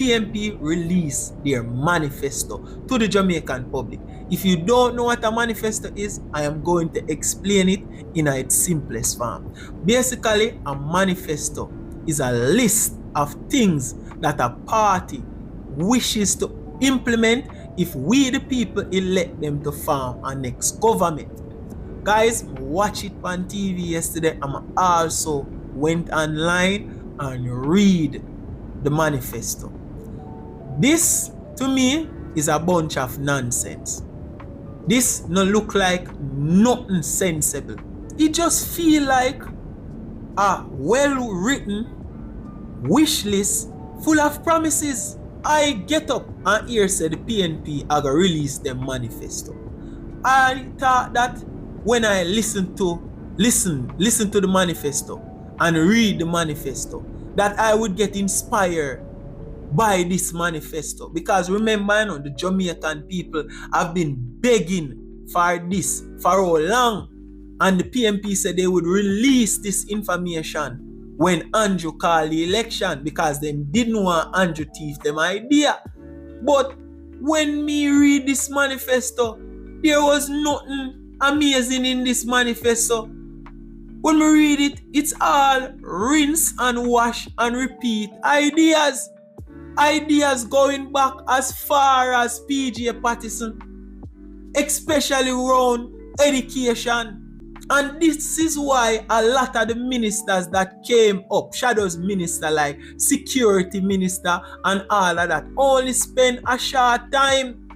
PNP released their manifesto to the Jamaican public. If you don't know what a manifesto is, I am going to explain it in its simplest form. Basically, a manifesto is a list of things that a party wishes to implement if we the people elect them to form our next government. Guys, watch it on TV yesterday. I also went online and read the manifesto. This, to me, is a bunch of nonsense. This no look like nothing sensible. It just feel like a well-written wish list full of promises. I get up and hear say the PNP are gonna release their manifesto. I thought that when I listen to the manifesto and read the manifesto, that I would get inspired by this manifesto. Because remember, you know, the Jamaican people have been begging for this for how long, and the PNP said they would release this information when Andrew called the election, because they didn't want Andrew thief them idea. But when me read this manifesto, there was nothing amazing in this manifesto. When we read it, it's all rinse and wash and repeat ideas. Ideas going back as far as PJ Patterson, especially around education. And this is why a lot of the ministers that came up, shadows minister like security minister and all of that, only spend a short time.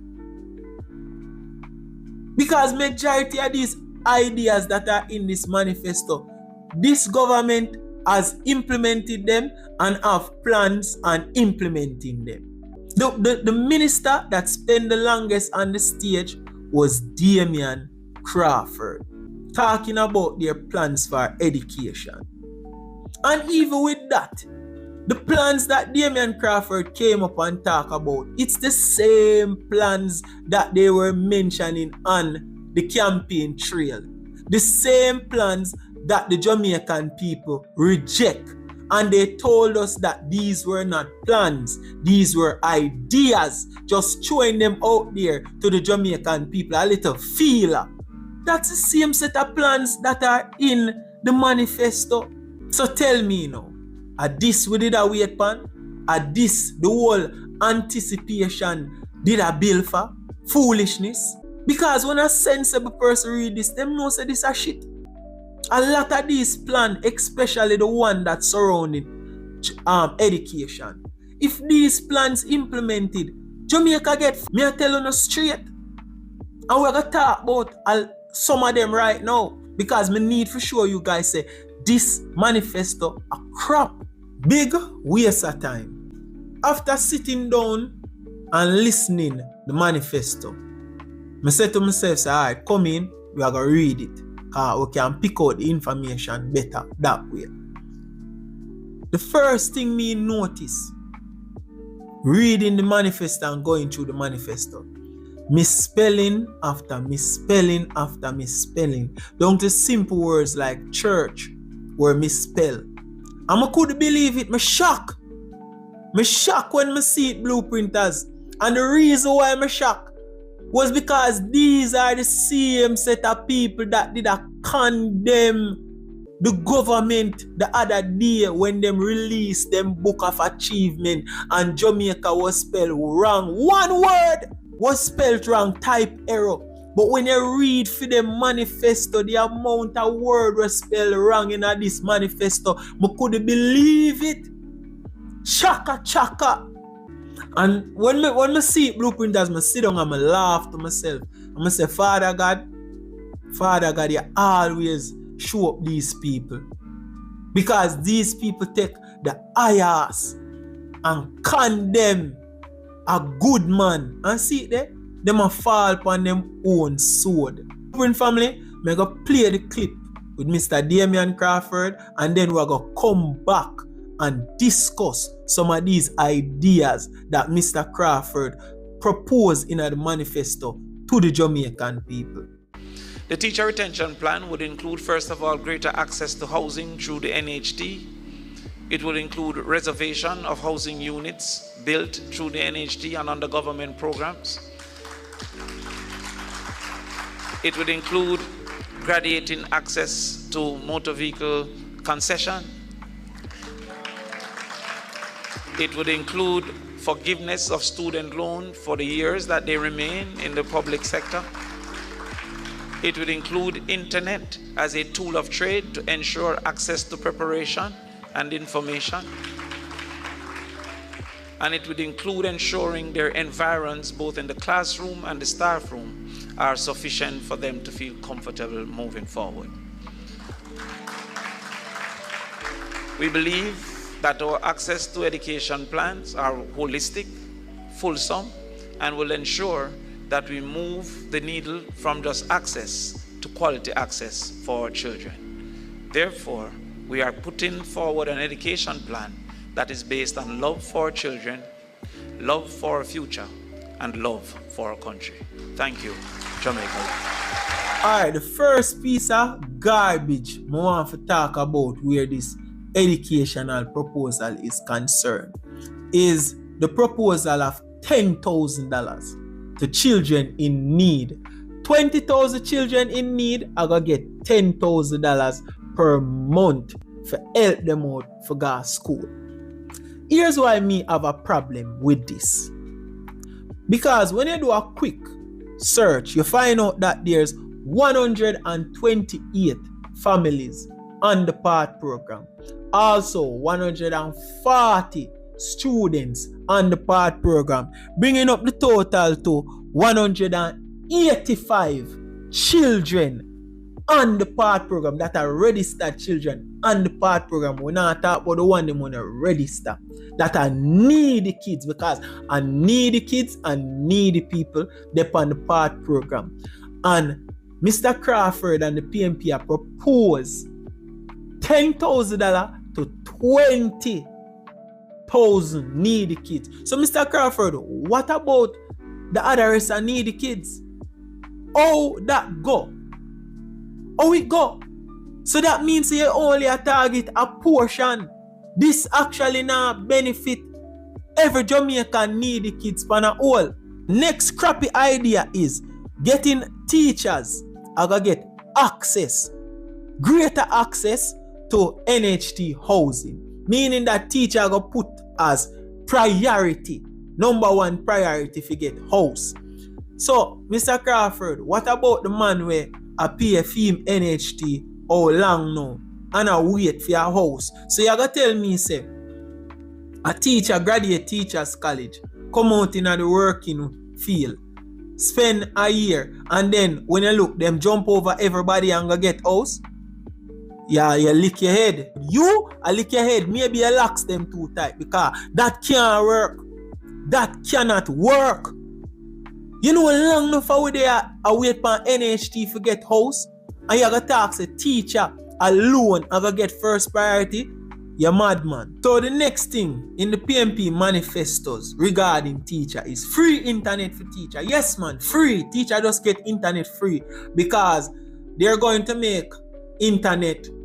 Because majority of these ideas that are in this manifesto, this government has implemented them and have plans on implementing them. The minister that spent the longest on the stage was Damien Crawford, talking about their plans for education. And even with that, the plans that Damien Crawford came up and talk about, it's the same plans that they were mentioning on the campaign trail. The same plans that the Jamaican people reject. And they told us that these were not plans, these were ideas, just throwing them out there to the Jamaican people, a little feeler. That's the same set of plans that are in the manifesto. So tell me now, are this we did a wait pan? Are this the whole anticipation did a bill for? Foolishness? Because when a sensible person read this, them know say this a shit. A lot of these plans, especially the one that surrounding education, if these plans implemented, Jamaica get, me I tell you straight. And we're going to talk about some of them right now, because me need for sure you guys say this manifesto a crap. Big waste of time. After sitting down and listening the manifesto, I said to myself, say, all right, come in, we are going to read it. We can pick out the information better that way. The first thing me notice, reading the manifesto and going through the manifesto, misspelling after misspelling after misspelling, down to simple words like church were misspelled. And I couldn't believe it. Me shock when I see it blueprinters. And the reason why I'm shocked was because these are the same set of people that did condemn the government the other day when them released them book of achievement and Jamaica was spelled wrong. One word was spelled wrong, type error. But when you read for the manifesto, the amount of word was spelled wrong in this manifesto, I couldn't believe it. Chaka. And when I see blueprinters, I sit down and I laugh to myself. And I say, Father God, you always show up these people. Because these people take the ayahs and condemn a good man. And see it there? Them a fall upon them own sword. Blueprint family, I'm going to play the clip with Mr. Damien Crawford, and then we're going to come back and discuss some of these ideas that Mr. Crawford proposed in the manifesto to the Jamaican people. The teacher retention plan would include, first of all, greater access to housing through the NHT, It will include reservation of housing units built through the NHT and under government programs. It would include graduating access to motor vehicle concession. It would include forgiveness of student loan for the years that they remain in the public sector. It would include internet as a tool of trade to ensure access to preparation and information. And it would include ensuring their environs, both in the classroom and the staff room, are sufficient for them to feel comfortable moving forward. We believe that our access to education plans are holistic, fulsome, and will ensure that we move the needle from just access to quality access for our children. Therefore, we are putting forward an education plan that is based on love for our children, love for our future, and love for our country. Thank you, Jamaica. Alright, the first piece of garbage I want to talk about where this educational proposal is concerned is the proposal of $10,000 to children in need. 20,000 children in need are going to get $10,000 per month for help them out for go to school. Here's why me have a problem with this. Because when you do a quick search, you find out that there's 128 families on the PATH program. Also, 140 students on the PATH program, bringing up the total to 185 children on the PATH program that are registered children on the PATH program. We're not talking about the one that want to register, that are needy kids, because a needy kids and needy people depend on the PATH program. And Mr. Crawford and the PNP have proposed $10,000 to 20,000 needy kids. So, Mr. Crawford, what about the other rest of needy kids? How that go? How it go? So that means you only target a portion. This actually not benefit every Jamaican needy kids for a whole. Next crappy idea is getting teachers are gonna get access, greater access to NHT housing, meaning that teacher are gonna put as priority, number one priority if you get house. So, Mr. Crawford, what about the man where I pay him NHT how long now and I wait for your house? So you gotta tell me, say, a teacher, graduate teachers college, come out in the working field, spend a year, and then when you look, them jump over everybody and go get house? Yeah, you lick your head. You lick your head. Maybe you lax them too tight, because that can't work. That cannot work. You know, long enough how they are wait for NHT to get house, and you gotta tax a teacher alone and go get first priority. You're madman. So the next thing in the PNP manifestos regarding teacher is free internet for teacher. Yes, man, free. Teacher just get internet free, because they're going to make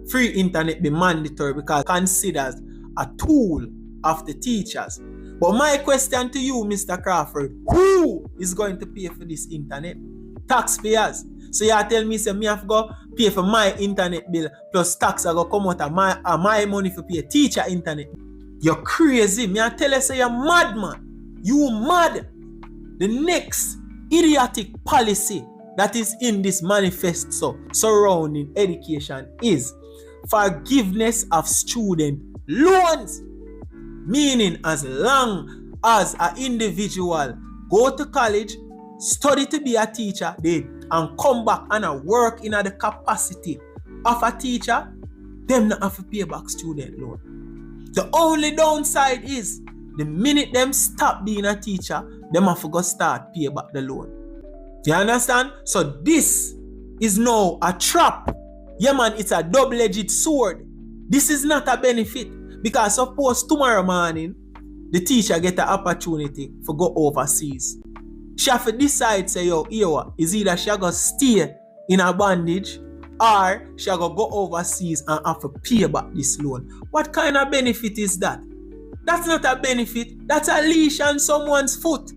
free internet be mandatory, because considered a tool of the teachers. But my question to you, Mr. Crawford, who is going to pay for this internet? Taxpayers. So you tell me, say, me have to go pay for my internet bill plus tax I go come out of my money for pay teacher internet. You're crazy. Me I tell you, say, you're mad, man. You mad. The next idiotic policy that is in this manifesto surrounding education is forgiveness of student loans. Meaning, as long as an individual go to college, study to be a teacher, and come back and work in the capacity of a teacher, them not have to pay back student loan. The only downside is the minute them stop being a teacher, them have to go start pay back the loan. You understand? So this is now a trap. Yeah, man, it's a double-edged sword. This is not a benefit, because suppose tomorrow morning the teacher get an opportunity to go overseas. She have to decide, say, yo, is either she going to stay in a bondage or she go overseas and have to pay back this loan. What kind of benefit is that? That's not a benefit. That's a leash on someone's foot.